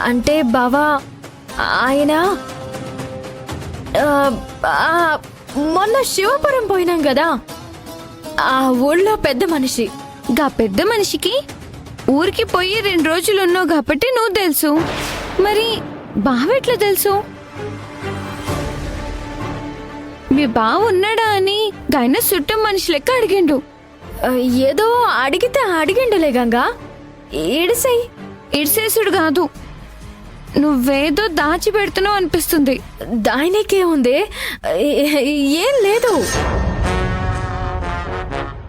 అంటే బావా ఆయన మొన్న శివపురం పోయినాం కదా, ఆ ఊళ్ళో పెద్ద మనిషి. గా పెద్ద మనిషికి ఊరికి పోయి 2 రోజులు ఉన్నావు కాబట్టి నువ్వు తెలుసు, మరి బావెట్లా తెలుసు? మీ బావ ఉన్నాడా అని గాయన చుట్టం మనిషి లెక్క అడిగిండు. ఏదో అడిగితే అడిగిండులే గంగా, ఇడిసేసుడు కాదు, నువ్వేదో దాచిపెడుతున్నావు అనిపిస్తుంది. దానికే ఉంది, ఏం లేదు.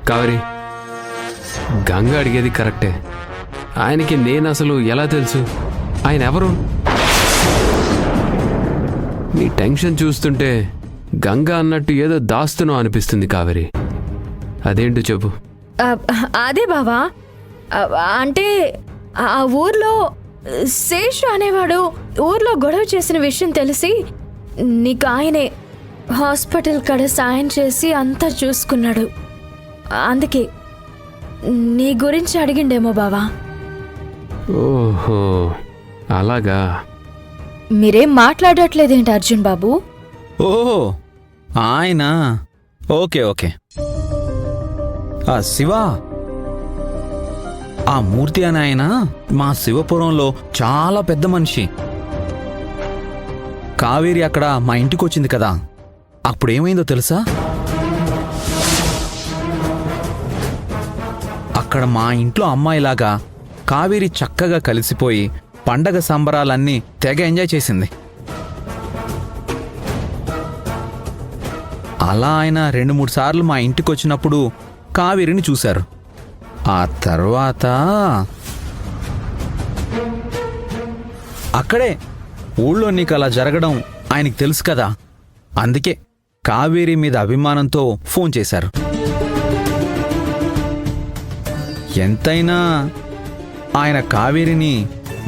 కావేరి, గంగ అడిగేది కరెక్టే. ఆయనకి నేను అసలు ఎలా తెలుసు? ఆయన ఎవరు? నీ టెన్షన్ చూస్తుంటే గంగ అన్నట్టు ఏదో దాస్తున్నావు అనిపిస్తుంది కావేరి. అదేంటో చెప్పు. అదే బావా, అంటే ఆ ఊర్లో శేషు అనేవాడు ఊర్లో గొడవ చేసిన విషయం తెలిసి నీకు ఆయనే హాస్పిటల్ కడ సాయం చేసి అంతా చూసుకున్నాడు. అందుకే నీ గురించి అడిగిండేమో బావా. ఓహో అలాగా. మీరేం మాట్లాడట్లేదేంటి అర్జున్ బాబు? ఓహో ఆయన, ఓకే ఓకే. శివ, ఆ మూర్తి అని ఆయన మా శివపురంలో చాలా పెద్ద మనిషి. కావేరి అక్కడ మా ఇంటికి వచ్చింది కదా, అప్పుడేమైందో తెలుసా? అక్కడ మా ఇంట్లో అమ్మాయిలాగా కావేరి చక్కగా కలిసిపోయి పండగ సంబరాలన్నీ తెగ ఎంజాయ్ చేసింది. అలా ఆయన 2-3 సార్లు మా ఇంటికి వచ్చినప్పుడు కావేరిని చూశారు. ఆ తర్వాత అక్కడే ఊళ్ళో నీకు అలా జరగడం ఆయనకి తెలుసు కదా, అందుకే కావేరి మీద అభిమానంతో ఫోన్ చేశారు. ఎంతైనా ఆయన కావేరిని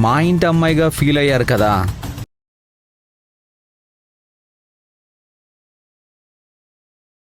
మా ఇంటి అమ్మాయిగా ఫీల్ అయ్యారు కదా.